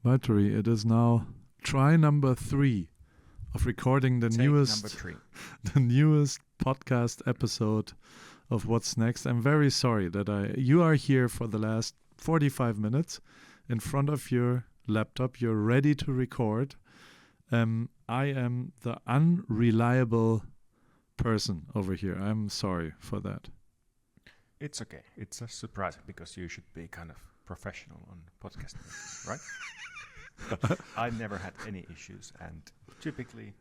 Valtteri, it is now try number 3 of recording the Take newest number 3. the newest podcast episode of What's Next. I'm very sorry that you are here for the last 45 minutes in front of your laptop. You're ready to record. I am the unreliable person over here. I'm sorry for that. It's okay. It's just surprising because you should be kind of professional on podcasting, right? But I never had any issues, and typically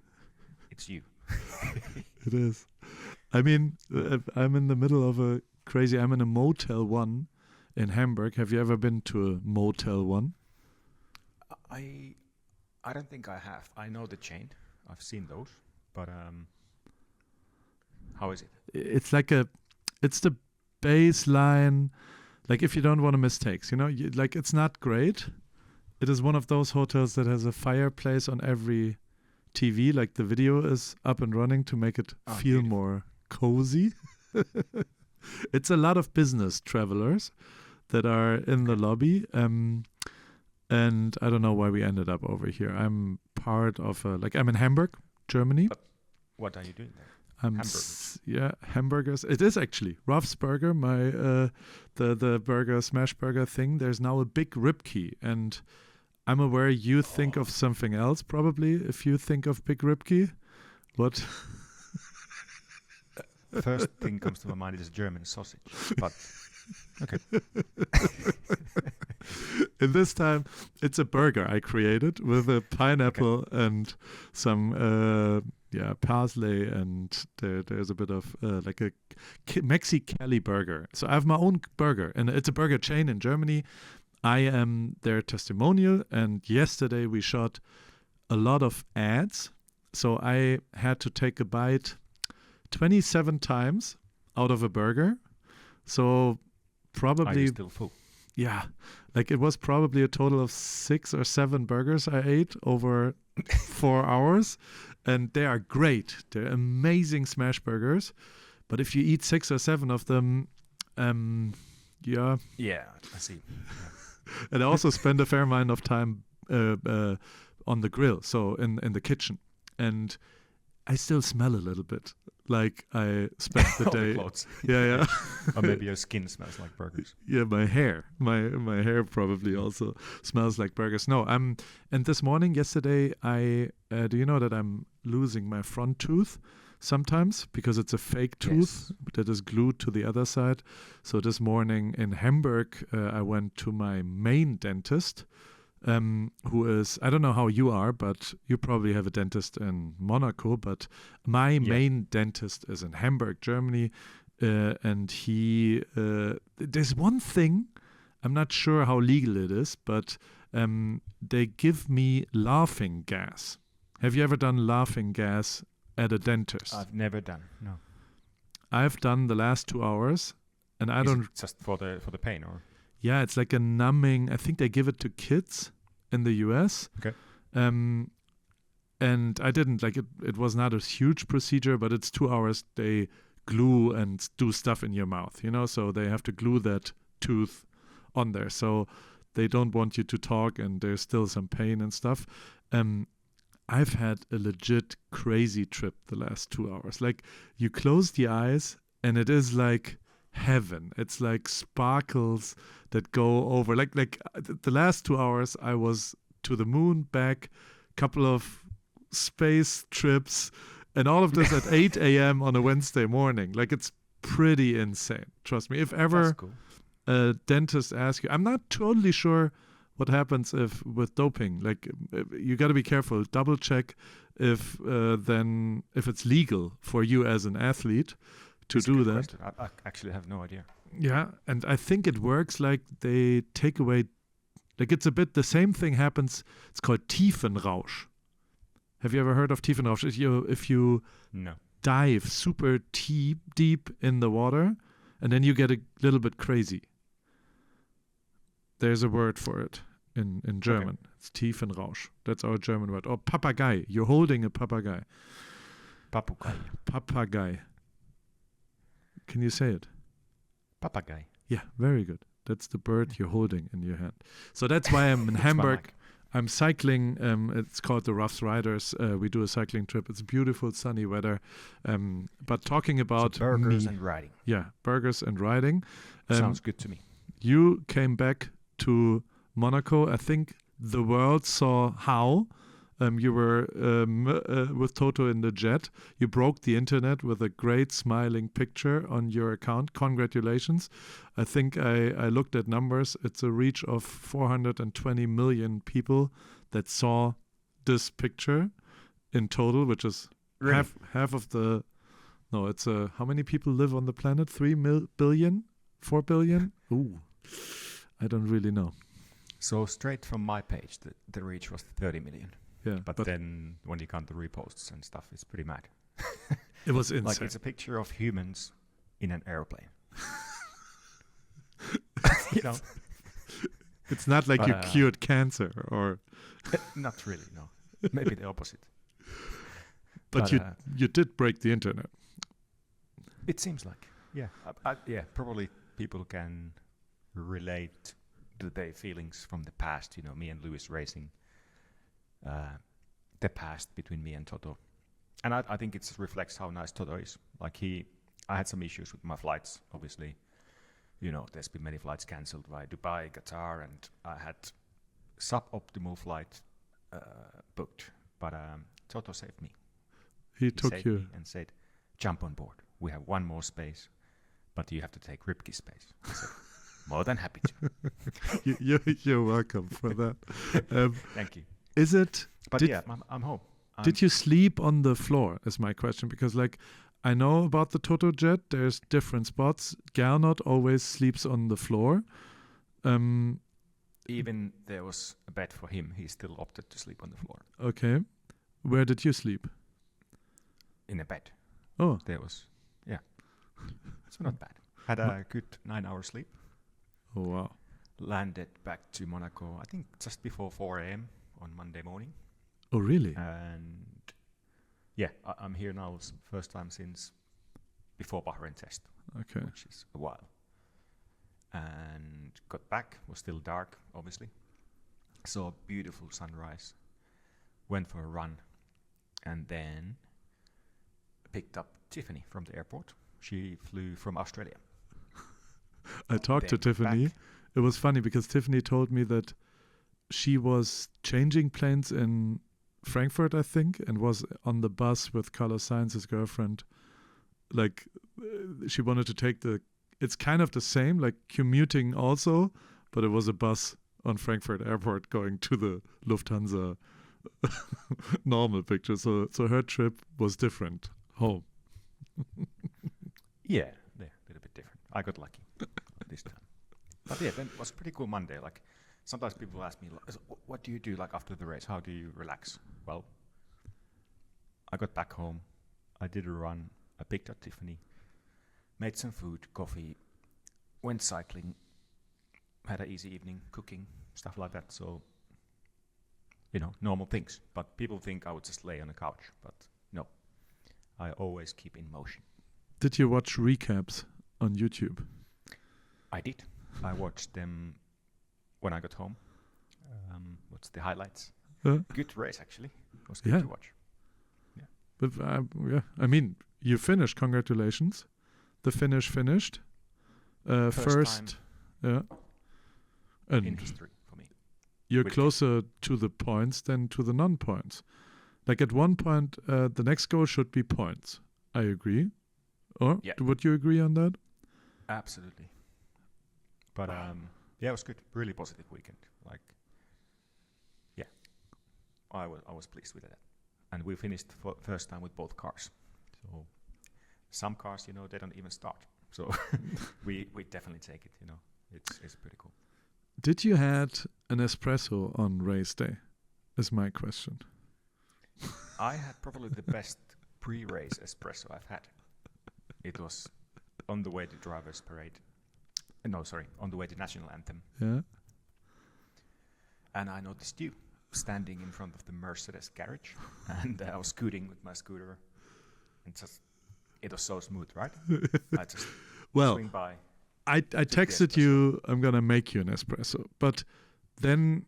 it's you. It is. I mean, I'm in the middle of I'm in a Motel 1 in Hamburg. Have you ever been to a Motel 1? I don't think I have. I know the chain. I've seen those, but how is it? It's the baseline. Like if you don't want to mistakes, it's not great. It is one of those hotels that has a fireplace on every TV. Like the video is up and running to make it feel more cozy. It's a lot of business travelers that are in the lobby. And I don't know why we ended up over here. I'm part of I'm in Hamburg, Germany. But what are you doing there? Hamburgers. Hamburgers. It is actually Ruff's Burger, my the burger smash burger thing. There's now a big ribkey, and I'm aware you think of something else probably if you think of big ribkey. What? First thing comes to my mind is German sausage, but okay. In this time, it's a burger I created with a pineapple and some parsley, and there's a bit of like a Mexicali burger. So I have my own burger, and it's a burger chain in Germany. I am their testimonial, and yesterday we shot a lot of ads. So I had to take a bite 27 times out of a burger. So probably... Are you still full? Yeah, like it was probably a total of 6 or 7 burgers I ate over 4 hours, and they are great. They're amazing smash burgers, but if you eat 6 or 7 of them, Yeah, I see. Yeah. And I also spend a fair amount of time on the grill, so in the kitchen, and I still smell a little bit. Like I spent the day. The clothes. Yeah. Or maybe your skin smells like burgers. Yeah, my hair hair probably also smells like burgers. No, and this morning, yesterday, do you know that I'm losing my front tooth sometimes because it's a fake tooth that is glued to the other side. So this morning in Hamburg, I went to my main dentist, who is, I don't know how you are, but you probably have a dentist in Monaco, but my main dentist is in Hamburg, Germany, and he, there's one thing, I'm not sure how legal it is, but they give me laughing gas. Have you ever done laughing gas at a dentist? I've never done, no. I've done the last 2 hours, and I don't... It just for the pain, or? Yeah, it's like a numbing. I think they give it to kids in the US. Okay. And I didn't like it. It was not a huge procedure, but it's 2 hours. They glue and do stuff in your mouth, so they have to glue that tooth on there. So they don't want you to talk, and there's still some pain and stuff. I've had a legit crazy trip the last 2 hours. Like you close the eyes and it is like heaven. It's like sparkles that go over. Like the last 2 hours, I was to the moon, back, couple of space trips, and all of this at 8 a.m. on a Wednesday morning. Like it's pretty insane. Trust me. If ever a dentist asks you, I'm not totally sure what happens if with doping. Like you got to be careful. Double check if it's legal for you as an athlete to do that. Question. I actually have no idea. Yeah, and I think it works like they take away, like it's a bit the same thing happens. It's called Tiefenrausch. Have you ever heard of Tiefenrausch? If you dive super deep in the water, and then you get a little bit crazy. There's a word for it in German. Okay. It's Tiefenrausch. That's our German word. Or Papagei. You're holding a papagei. Papagei. Can you say it? Papagei. Yeah, very good. That's the bird you're holding in your hand. So that's why I'm in Hamburg. I'm cycling. It's called the Roughs Riders. We do a cycling trip. It's beautiful, sunny weather. But talking about so burgers and riding. Yeah, burgers and riding. Sounds good to me. You came back to Monaco. I think the world saw how you were with Toto in the jet. You broke the internet with a great smiling picture on your account. Congratulations. I think I looked at numbers. It's a reach of 420 million people that saw this picture in total, which is Really? half of the... No, it's how many people live on the planet? 3 billion? 4 billion? Ooh, I don't really know. So straight from my page, the reach was 30 million. Yeah, But then when you count the reposts and stuff, it's pretty mad. it was insane. Like it's a picture of humans in an airplane. You know? It's not like you cured cancer or... Not really, no. Maybe the opposite. But you did break the internet. It seems like, yeah. Yeah, probably people can relate to their feelings from the past, you know, me and Lewis racing. The past between me and Toto. And I think it reflects how nice Toto is. Like I had some issues with my flights, obviously. You know, there's been many flights cancelled by Dubai, Qatar, and I had suboptimal flight booked. But Toto saved me. He took saved you... me and said, jump on board. We have one more space, but you have to take Ripke's space. I said, more than happy to. You're welcome for that. Thank you. Is it... But yeah, I'm home. Did you sleep on the floor, is my question? Because, like, I know about the Toto jet. There's different spots. Gernot always sleeps on the floor. Even there was a bed for him, he still opted to sleep on the floor. Okay. Where did you sleep? In a bed. Oh. There was, yeah. So not bad. Had a good 9-hour sleep. Oh, wow. Landed back to Monaco, I think just before 4 a.m. on Monday morning. Oh, really? And yeah, I'm here now, first time since before Bahrain test, Okay. which is a while. And got back, was still dark, obviously. Saw a beautiful sunrise, went for a run, and then picked up Tiffany from the airport. She flew from Australia. I talked to Then Tiffany. back. It was funny because Tiffany told me that she was changing planes in Frankfurt, I think, and was on the bus with Carlos Sainz's girlfriend. Like, she wanted to take it's kind of the same, like commuting also, but it was a bus on Frankfurt Airport going to the Lufthansa normal picture. So her trip was different. Home. Yeah, a little bit different. I got lucky this time. But yeah, then it was a pretty cool Monday. Like, sometimes people ask me, like, what do you do like after the race? How do you relax? Well, I got back home. I did a run. I picked up Tiffany. Made some food, coffee. Went cycling. Had an easy evening, cooking, stuff like that. So, you know, normal things. But people think I would just lay on a couch. But no, I always keep in motion. Did you watch recaps on YouTube? I did. I watched them when I got home. What's the highlights? Good race, actually. It was good to watch. Yeah. But yeah, I mean, you finished. Congratulations. The finish finished. First yeah. And in history for me. You're With closer to the points than to the non-points. Like at one point, the next goal should be points. I agree. Or Yeah. would you agree on that? Absolutely. But yeah, it was good. Really positive weekend. Like, yeah, I was pleased with that. And we finished first time with both cars. So some cars, you know, they don't even start. So we definitely take it. You know, it's pretty cool. Did you had an espresso on race day? Is my question. I had probably the best pre-race espresso I've had. It was on the way to drivers' parade. No, sorry, on the way to national anthem. Yeah. And I noticed you standing in front of the Mercedes garage, and I was scooting with my scooter, and just it was so smooth, right? I just swing by. I texted you, I'm gonna make you an espresso, but then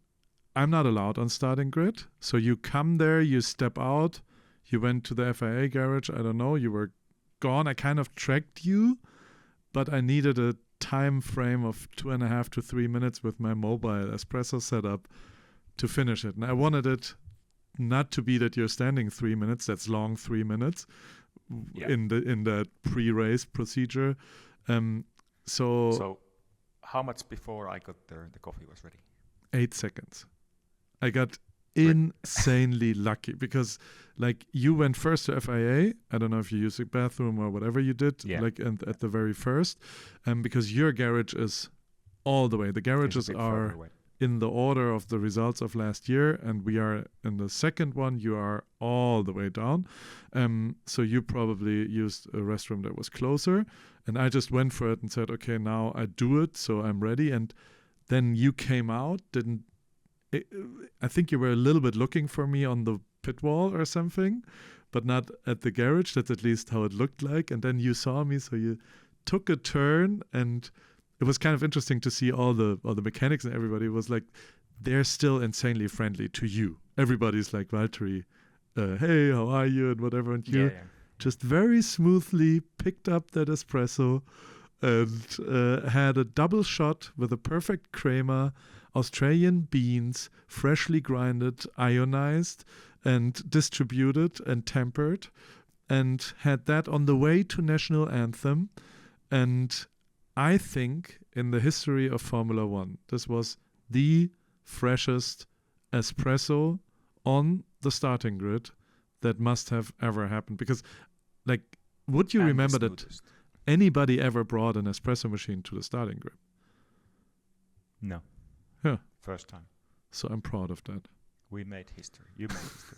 I'm not allowed on starting grid. So you come there, you step out, you went to the FIA garage, I don't know, you were gone. I kind of tracked you, but I needed a time frame of 2.5 to 3 minutes with my mobile espresso setup to finish it. And I wanted it not to be that you're standing 3 minutes, that's long 3 minutes in the pre-race procedure. So how much before I got there the coffee was ready? 8 seconds. I got insanely lucky because like you went first to FIA. I don't know if you used the bathroom or whatever you did, at the very first, because your garage is all the way. The garages are in the order of the results of last year, and we are in the second one. You are all the way down. So you probably used a restroom that was closer, and I just went for it and said, okay, now I do it, so I'm ready. And then you came out, I think you were a little bit looking for me on the pit wall or something, but not at the garage. That's at least how it looked like. And then you saw me, so you took a turn, and it was kind of interesting to see all the mechanics and everybody was like, they're still insanely friendly to you. Everybody's like, Valtteri, hey, how are you, and whatever. And you just very smoothly picked up that espresso and had a double shot with a perfect crema, Australian beans, freshly grinded, ionized, and distributed and tempered, and had that on the way to national anthem. And I think in the history of Formula One, this was the freshest espresso on the starting grid that must have ever happened. Because, like, would you remember that anybody ever brought an espresso machine to the starting grid? No. Yeah. First time. So I'm proud of that. We made history. You made history.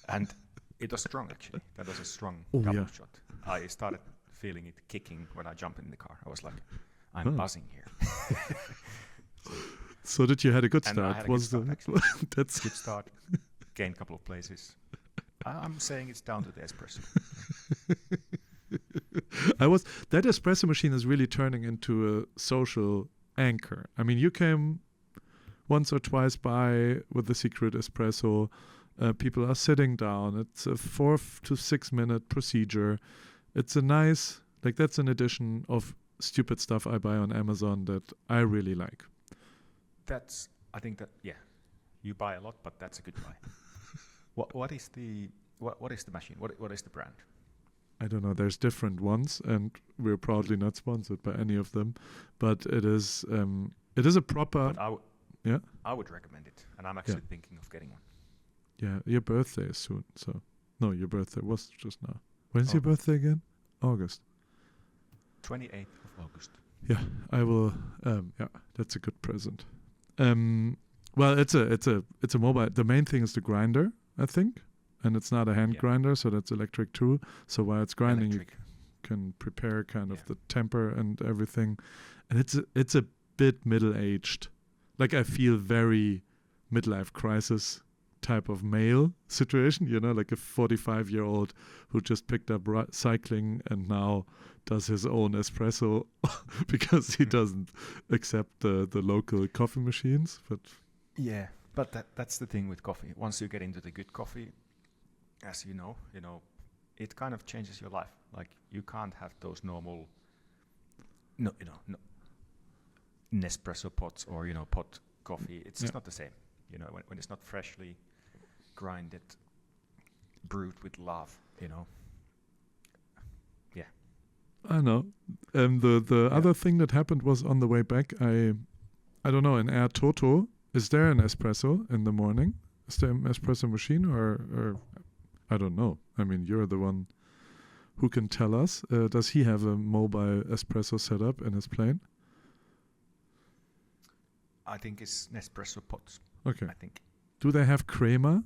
And it was strong, actually. That was a strong double shot. I started feeling it kicking when I jumped in the car. I was like, I'm buzzing here. So did you had a good start? I had a good start, actually. That's good start. Gained a couple of places. I'm saying it's down to the espresso. That espresso machine is really turning into a social anchor. I mean, you came once or twice by with the secret espresso. People are sitting down. It's a 4 to 6 minute procedure. It's a nice, like, that's an addition of stupid stuff I buy on Amazon that I really like. I think that, you buy a lot, but that's a good buy. What is the machine? What is the brand? I don't know. There's different ones, and we're proudly not sponsored by any of them. But it is a proper. I would recommend it, and I'm actually thinking of getting one. Yeah, your birthday is soon. So no, your birthday was just now. When's your birthday again? August. 28th of August. Yeah, I will. That's a good present. Well, it's a mobile. The main thing is the grinder, I think. And it's not a hand grinder, so that's electric too. So while it's grinding, you can prepare kind of the temper and everything. And it's a bit middle-aged. Like, I feel very midlife crisis type of male situation, like a 45-year-old who just picked up cycling and now does his own espresso because he doesn't accept the local coffee machines. But that's the thing with coffee. Once you get into the good coffee, as you know, it kind of changes your life. Like, you can't have those normal, no Nespresso pots or pot coffee. It's just not the same. When it's not freshly grinded, brewed with love. Yeah. I know. The other thing that happened was on the way back. I don't know. In Air Toto, is there an espresso in the morning? Is there an espresso machine or I don't know. I mean, you're the one who can tell us. Does he have a mobile espresso setup in his plane? I think it's Nespresso pots. Okay. I think. Do they have crema?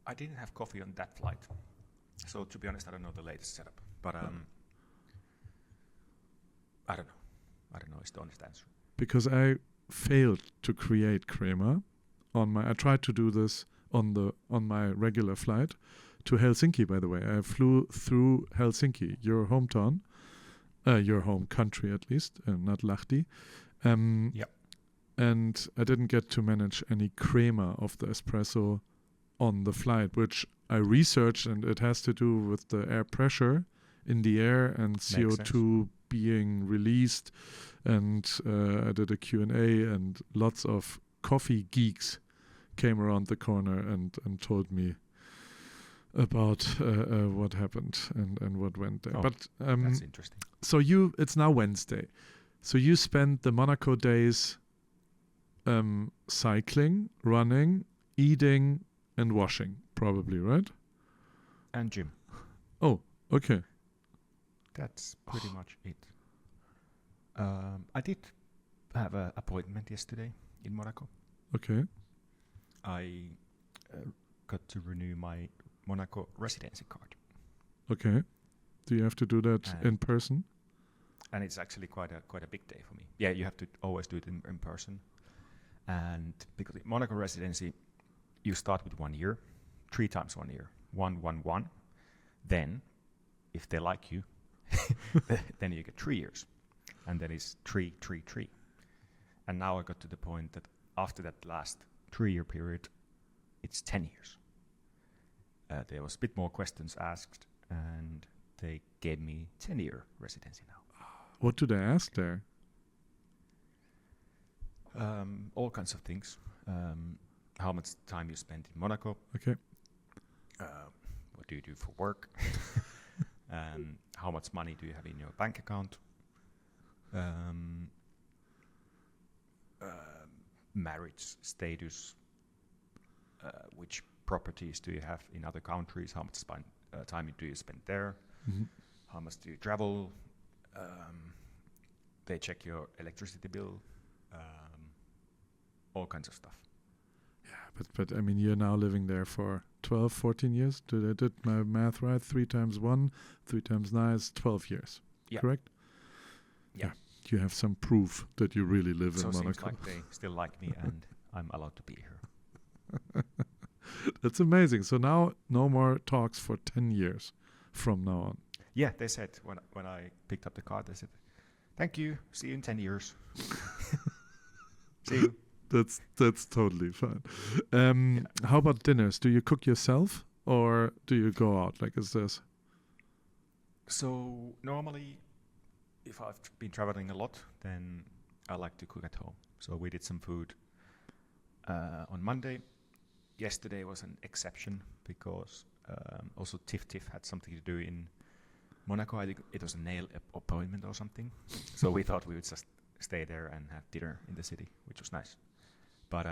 I didn't have coffee on that flight. So, to be honest, I don't know the latest setup. But I don't know. I don't know is the honest answer. Because I failed to create crema I tried to do this on my regular flight to Helsinki, by the way. I flew through Helsinki, your hometown, your home country at least, not Lahti. Yep. And I didn't get to manage any crema of the espresso on the flight, which I researched, and it has to do with the air pressure in the air and CO2 being released. And I did a Q&A, and lots of coffee geeks came around the corner and told me about what happened and what went there. But that's interesting. So it's now Wednesday. So you spent the Monaco days cycling, running, eating, and washing, probably, right? And gym. Oh, okay. That's pretty much it. I did have an appointment yesterday in Monaco. Okay. I got to renew my Monaco residency card. Okay. Do you have to do that in person? And it's actually quite a big day for me. Yeah, you have to always do it in person. And because Monaco residency, you start with 1 year, 3 times 1 year, 1, 1, 1. Then, if they like you, then you get 3 years. And then it's 3, 3, 3. And now I got to the point that after that last 3-year period, it's 10 years. There was a bit more questions asked, and they gave me 10-year residency now. What do they ask there? All kinds of things. How much time you spend in Monaco. Okay. What do you do for work? How much money do you have in your bank account? Marriage status. Which properties do you have in other countries? How much time do you spend there? Mm-hmm. How much do you travel? They check your electricity bill. All kinds of stuff. Yeah, but I mean, you're now living there for 12, 14 years. I did my math right? 3 times 1, 3 times 9 is 12 years. Yeah. Correct? Yeah. You have some proof that you really live in Monaco. So it seems like they still like me and I'm allowed to be here. That's amazing. So now no more talks for 10 years from now on. Yeah, they said when I picked up the card, they said, "Thank you. See you in 10 years." See you. That's totally fine. How about dinners? Do you cook yourself or do you go out? Like, is this? So normally, if I've been traveling a lot, then I like to cook at home. So we did some food on Monday. Yesterday was an exception because also Tiff had something to do in Monaco. I think it was a nail appointment or something. So we thought we would just stay there and have dinner in the city, which was nice. But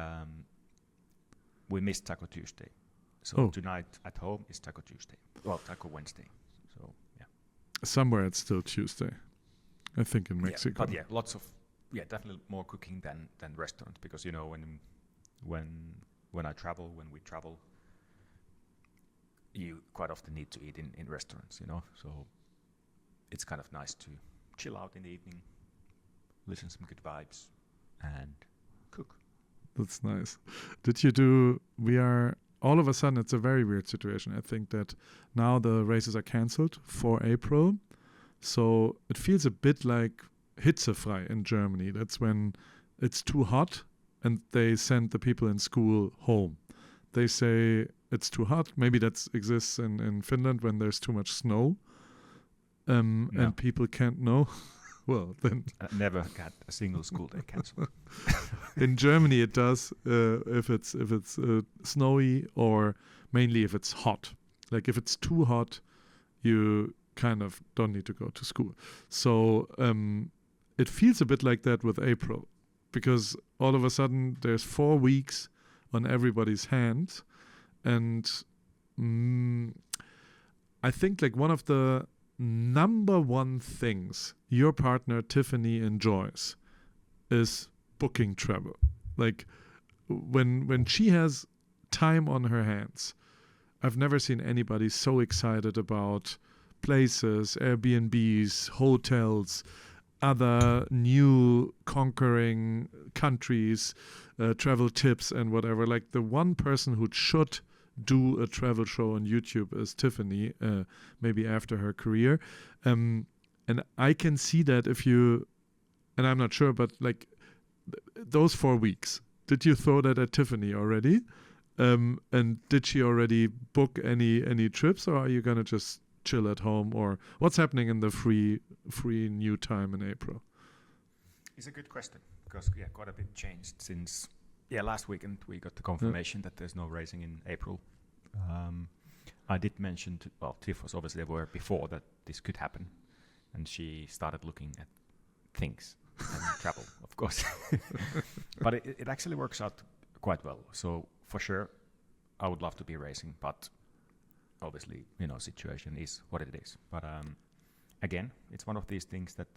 we missed Taco Tuesday. So tonight at home is Taco Tuesday. Well, Taco Wednesday. So, yeah. Somewhere it's still Tuesday. I think in Mexico. But definitely more cooking than restaurants because, you know, when we travel, you quite often need to eat in restaurants, you know. So it's kind of nice to chill out in the evening, listen to some good vibes, and cook. That's nice. All of a sudden, it's a very weird situation. I think that now the races are cancelled for April. So it feels a bit like hitzefrei in Germany. That's when it's too hot and they send the people in school home. They say it's too hot. Maybe that exists in Finland when there's too much snow and people can't know. Well, then I never got a single school day cancelled. In Germany, it does if it's snowy or mainly if it's hot. Like if it's too hot, you kind of don't need to go to school. So it feels a bit like that with April, because all of a sudden there's 4 weeks on everybody's hands, and I think like one of the number one things your partner Tiffany enjoys is booking travel. Like when she has time on her hands, I've never seen anybody so excited about places, Airbnbs, hotels, other new conquering countries, travel tips and whatever. Like the one person who should do a travel show on YouTube is Tiffany, maybe after her career. And And I can see that if you, and I'm not sure, but like those 4 weeks, did you throw that at Tiffany already? And did she already book any trips, or are you gonna just chill at home, or what's happening in the free new time in April? It's a good question because quite a bit changed since last weekend we got the confirmation that there's no racing in April. I did mention Tiff was obviously aware before that this could happen, and she started looking at things and travel, of course. But it actually works out quite well. So for sure, I would love to be racing, but obviously, situation is what it is. But again, it's one of these things that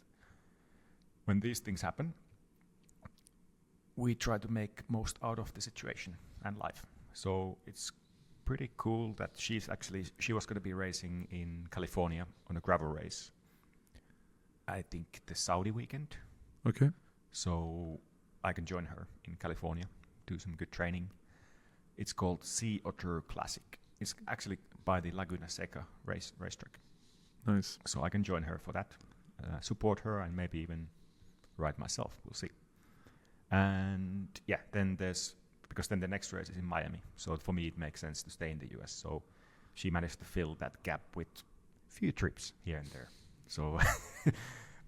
when these things happen, we try to make most out of the situation and life. So it's pretty cool that she was going to be racing in California on a gravel race. I think the Saudi weekend. Okay. So I can join her in California, do some good training. It's called Sea Otter Classic. It's actually by the Laguna Seca racetrack. Nice. So I can join her for that, support her, and maybe even ride myself. We'll see. And then because then the next race is in Miami. So for me, it makes sense to stay in the US. So she managed to fill that gap with a few trips here and there. So,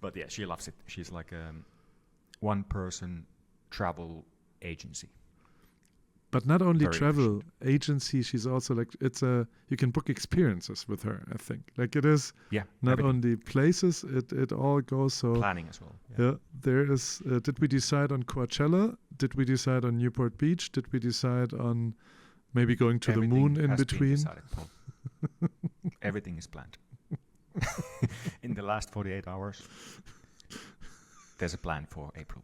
but she loves it. She's like a one-person travel agency. But not only Very travel agency, she's also like you can book experiences with her, I think. Like it is not everything. only places, it all goes so Planning as well. Yeah, there is did we decide on Coachella? Did we decide on Newport Beach? Did we decide on maybe going to Everything the moon in has been between? decided, Paul. Everything is planned. In the last 48 hours, there's a plan for April.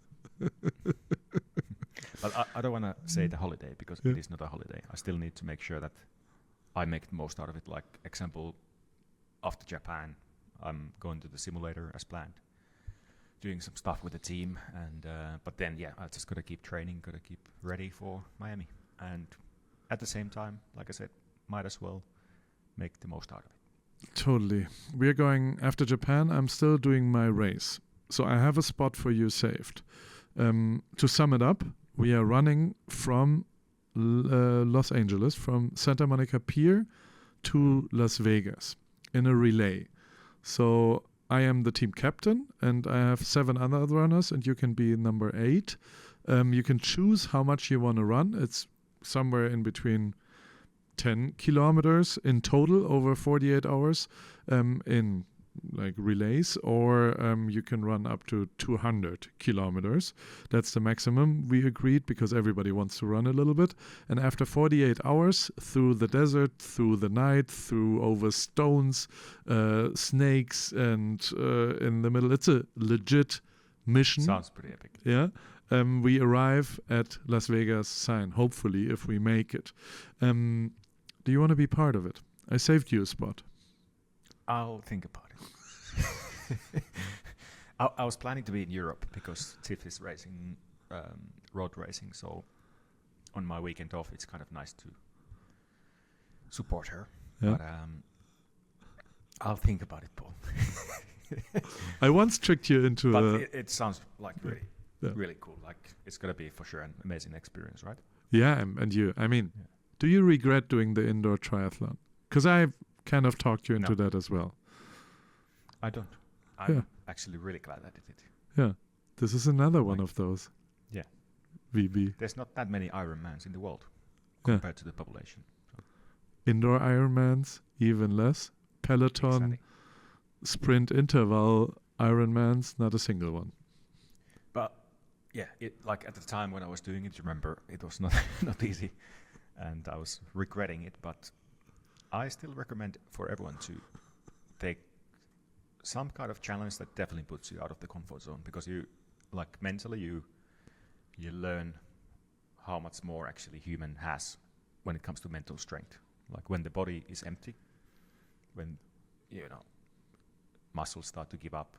But I don't want to say the holiday because it is not a holiday. I still need to make sure that I make the most out of it. Like, example, after Japan, I'm going to the simulator as planned, doing some stuff with the team. And but then, I just got to keep training, got to keep ready for Miami. And at the same time, like I said, might as well make the most out of it. Totally. We're going after Japan. I'm still doing my race. So I have a spot for you saved. To sum it up, we are running from Los Angeles, from Santa Monica Pier to Las Vegas in a relay. So I am the team captain and I have 7 other runners and you can be number 8. You can choose how much you want to run. It's somewhere in between 10 kilometers in total over 48 hours in like relays, or you can run up to 200 kilometers. That's the maximum we agreed because everybody wants to run a little bit. And after 48 hours through the desert, through the night, through over stones, snakes, and in the middle, it's a legit mission. Sounds pretty epic. Yeah. We arrive at Las Vegas sign, hopefully, if we make it. Do you want to be part of it? I saved you a spot. I'll think about it. I was planning to be in Europe because Tiff is racing, road racing. So on my weekend off, it's kind of nice to support her. Yeah. But I'll think about it, Paul. I once tricked you into But it sounds like really cool. Like it's going to be for sure an amazing experience, right? Yeah, and you, I mean, do you regret doing the indoor triathlon? Because I've kind of talked you into that as well. I don't. I'm actually really glad I did it. Yeah, this is another one of those. Yeah. VB. There's not that many Ironmans in the world compared to the population. So. Indoor Ironmans, even less. Peloton, sprint interval Ironmans, not a single one. But like at the time when I was doing it, remember, it was not easy, and I was regretting it. But I still recommend for everyone to take some kind of challenge that definitely puts you out of the comfort zone, because you, like mentally, you learn how much more actually human has when it comes to mental strength. Like when the body is empty, when muscles start to give up,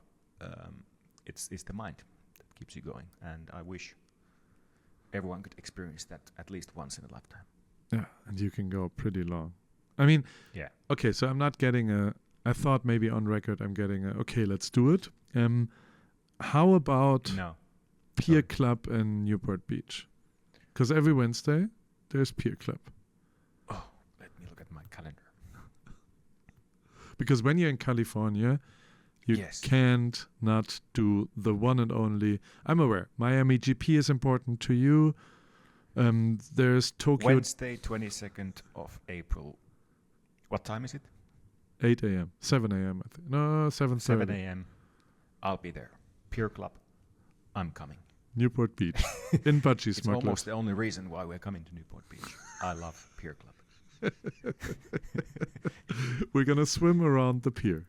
it's the mind that keeps you going. And I wish everyone could experience that at least once in a lifetime. Yeah, and you can go pretty long. I mean, okay, so I'm not getting I thought maybe on record I'm getting okay, let's do it. How about No. Pier Sorry. Club in Newport Beach? Because every Wednesday there's Pier Club. Oh, let me look at my calendar. Because when you're in California, you Yes. can't not do the one and only. I'm aware. Miami GP is important to you. There's Tokyo Wednesday, 22nd of April. What time is it? 8 a.m., 7 a.m. I think. No, 7:30. 7 a.m. I'll be there. Pier Club. I'm coming. Newport Beach in Budgie It's Smugglers. almost the only reason why we're coming to Newport Beach. I love Pier Club. We're gonna swim around the pier.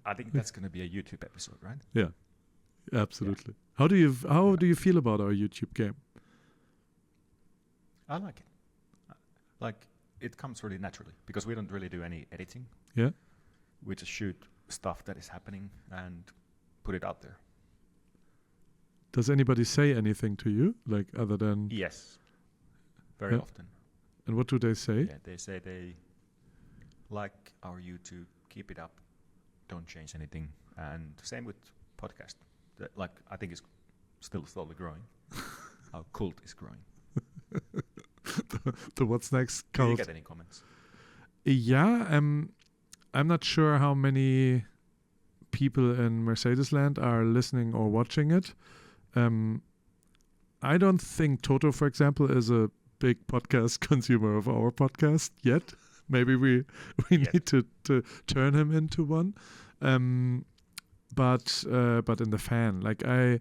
I think that's going to be a YouTube episode, right? Yeah, absolutely. How do you feel about our YouTube game? I like it. Like, it comes really naturally because we don't really do any editing. Yeah. We just shoot stuff that is happening and put it out there. Does anybody say anything to you, like other than? Yes. Very Yeah. often. And what do they say? Yeah, they say they like our YouTube, keep it up, don't change anything. And same with podcast. Like, I think it's still slowly growing. Our cult is growing. The what's next Do you cult? get any comments? Yeah, I'm not sure how many people in Mercedes-land are listening or watching it. I don't think Toto, for example, is a big podcast consumer of our podcast yet. Maybe we Yet. need to turn him into one. But in the fan, like I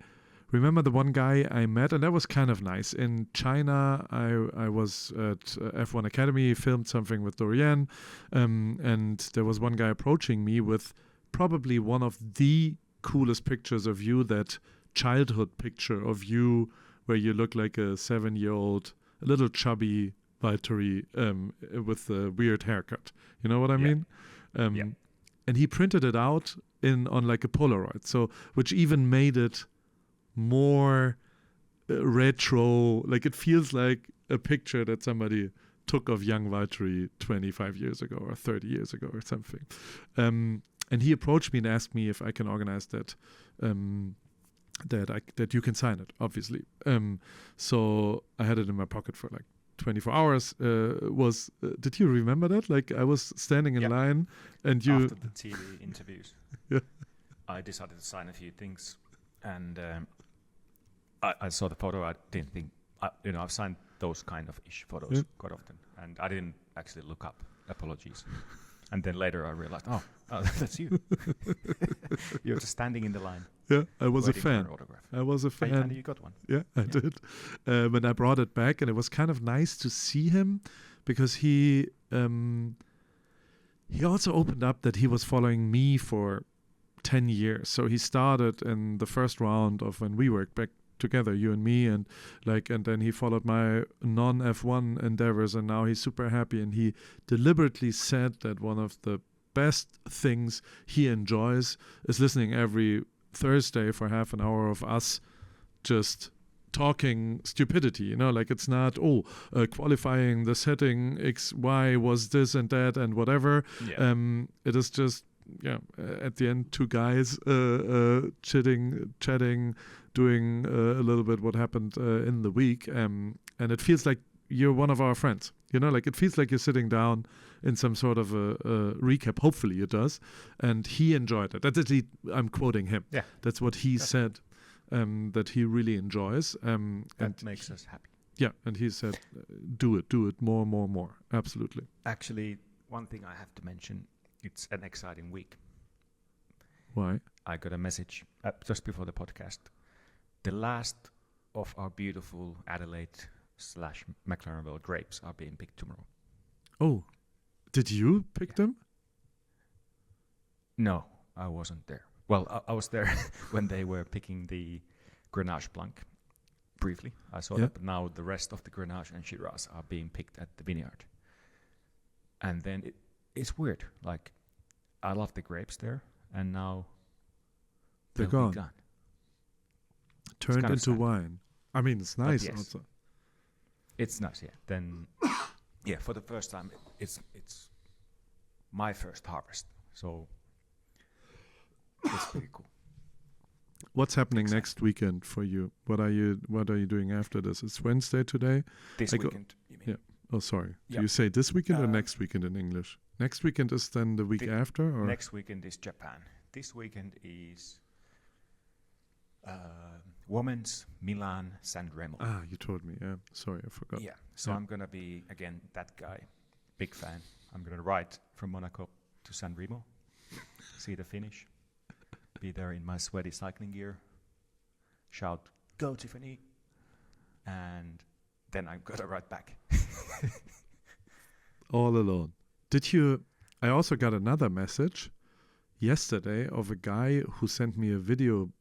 remember the one guy I met, and that was kind of nice. In China, I was at F1 Academy, filmed something with Dorian, and there was one guy approaching me with probably one of the coolest pictures of you, that childhood picture of you where you look like a 7-year-old, a little chubby Valtteri with a weird haircut. You know what I mean? Yeah. And he printed it out on like a Polaroid, so which even made it more retro. Like it feels like a picture that somebody took of young Valtteri 25 years ago or 30 years ago or something. And he approached me and asked me if I can organize that. That you can sign it, obviously. So I had it in my pocket for like 24 hours. Did you remember that? Like I was standing in line, and you After the TV interviews, Yeah. I decided to sign a few things, and I saw the photo. I didn't think, I've signed those kind of photos quite often, and I didn't actually look up. Apologies. And then later I realized, oh that's you. You're just standing in the line. Yeah, I was a waiting for fan. an autograph. I was a fan. And you got one. Yeah, I did. And I brought it back, and it was kind of nice to see him because he also opened up that he was following me for 10 years. So he started in the first round of when we worked back together, you and me, and then he followed my non-F1 endeavors, and now he's super happy. And he deliberately said that one of the best things he enjoys is listening every Thursday for half an hour of us just talking stupidity, like it's not qualifying the setting XY was this and that and whatever. It is just at the end, two guys chatting, doing a little bit what happened in the week, and it feels like you're one of our friends. Like it feels like you're sitting down in some sort of a recap. Hopefully it does. And he enjoyed it. That's at least, I'm quoting him. Yeah. That's what he said, that he really enjoys. That makes us happy. Yeah, and he said, do it, more. Absolutely. Actually, one thing I have to mention, it's an exciting week. Why? I got a message just before the podcast. The last of our beautiful Adelaide/McLarenville grapes are being picked tomorrow. Oh, did you pick them? No, I wasn't there. Well, I was there when they were picking the Grenache Blanc. Briefly, I saw that, but now the rest of the Grenache and Shiraz are being picked at the vineyard. And then it's weird. Like, I love the grapes there, and now they're they'll gone. be gone. Turned kind of into sad. wine. I mean, it's nice yes. also. It's nice, yeah. Then, for the first time, it's my first harvest. So it's pretty cool. What's happening next weekend for you? What are you doing after this? It's Wednesday today. This weekend, you mean? Yeah. Oh, sorry. Yeah. Do you say this weekend or next weekend in English? Next weekend is then the week after, or next weekend is Japan. This weekend is Women's Milan San Remo. Ah, you told me. Yeah. Sorry, I forgot. Yeah. So I'm gonna be again that guy. Big fan. I'm gonna ride from Monaco to San Remo, see the finish, be there in my sweaty cycling gear, shout "Go Tiffany," and then I'm gonna ride back. All alone. Did you? I also got another message yesterday of a guy who sent me a video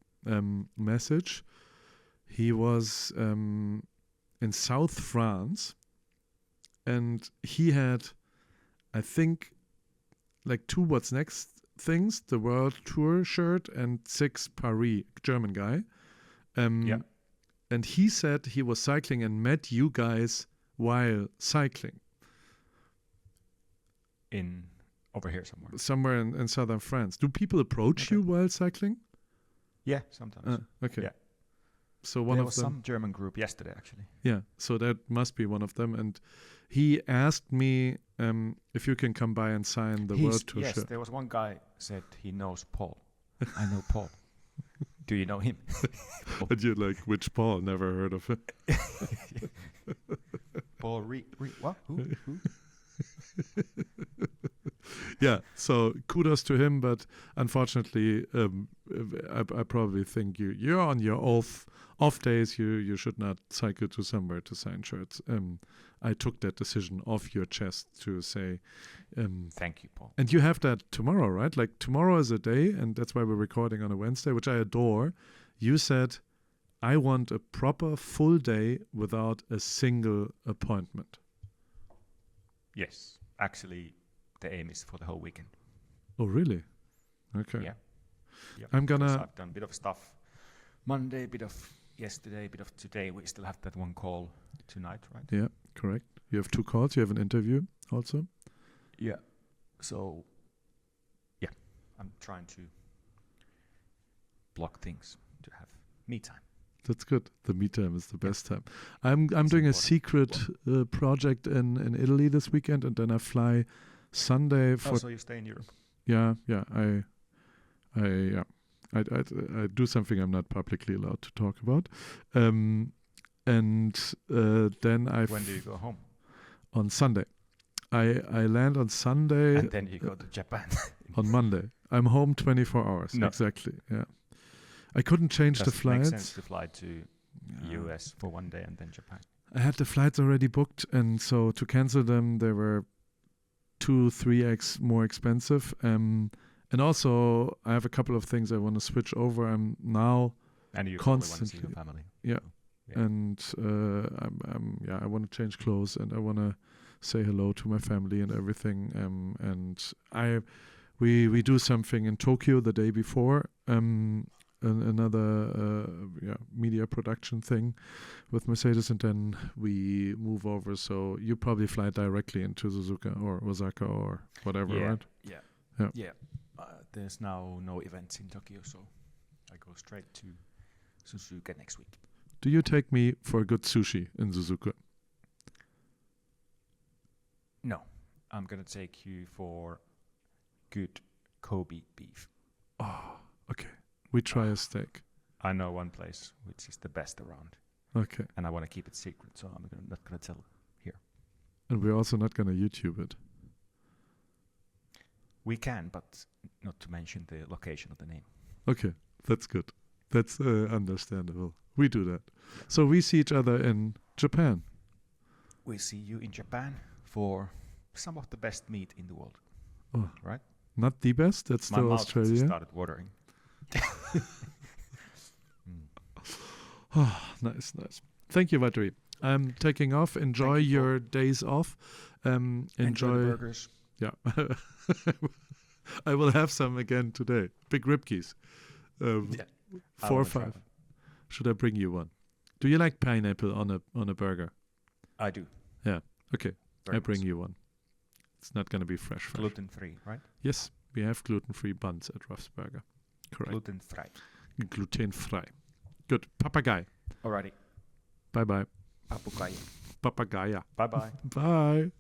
message. He was in South France, and he had, I think, like 2 What's Next things, the World Tour shirt and 6 Paris, German guy. Yeah. And he said he was cycling and met you guys while cycling. Over here somewhere. Somewhere in southern France. Do people approach you while cycling? Yeah, sometimes. Okay. Yeah. So one there of was them. some German group yesterday, actually. Yeah. So that must be one of them. And he asked me if you can come by and sign the World Tour shirt. Yes, there was one guy said he knows Paul. I know Paul. Do you know him? And you're like, which Paul? Never heard of him. Paul what? Who? Yeah, so kudos to him, but unfortunately, I probably think you're on your off days. You should not cycle to somewhere to sign shirts. I took that decision off your chest to say, thank you, Paul. And you have that tomorrow, right? Like tomorrow is a day, and that's why we're recording on a Wednesday, which I adore. You said, I want a proper full day without a single appointment. Yes, actually, the aim is for the whole weekend. Oh, really? Okay. Yeah. I'm gonna. So I've done a bit of stuff Monday, a bit of yesterday, a bit of today. We still have that one call tonight, right? Yeah, correct. You have 2 calls. You have an interview also. Yeah. So, yeah, I'm trying to block things to have me time. That's good. The me time is the best time. I'm doing a secret project in Italy this weekend, and then I fly Sunday for. Oh, so you stay in Europe? Yeah. I do something I'm not publicly allowed to talk about, and then When do you go home? On Sunday. I land on Sunday. And then you go to Japan. On Monday. I'm home 24 hours. No. Exactly. Yeah. I couldn't change the flights. It makes sense to fly to US for one day and then Japan. I had the flights already booked, and so to cancel them, they were 2-3x more expensive. And also, I have a couple of things I want to switch over. I'm now and you constantly want to see your family. Yeah. Yeah. And I want to change clothes, and I want to say hello to my family and everything. And we do something in Tokyo the day before. Another media production thing with Mercedes, and then we move over. So you probably fly directly into Suzuka or Osaka or whatever, right? Yeah. There's now no events in Tokyo, so I go straight to Suzuka next week. Do you take me for good sushi in Suzuka? No, I'm gonna take you for good Kobe beef. Oh, okay. We try a steak. I know one place which is the best around. Okay. And I want to keep it secret, so I'm not going to tell here. And we're also not going to YouTube it. We can, but not to mention the location of the name. Okay, that's good. That's understandable. We do that. So we see each other in Japan. We see you in Japan for some of the best meat in the world. Oh, right? Not the best. That's My still mouth Australia. started watering. Oh, nice. Thank you, Valtteri. I'm taking off. Enjoy your days off. Enjoy the burgers. Yeah. I will have some again today. Big ribkeys. 4 or 5. Should I bring you one? Do you like pineapple on a burger? I do. Yeah. Okay. Very I bring nice. you one. It's not going to be fresh. Gluten free, right? Yes. We have gluten-free buns at Ruff's Burger. Correct. Gluten-frei. Gluten-frei. Good. Papagei. Alrighty. Bye-bye. Papagaya. Papagaya. Bye-bye. Bye.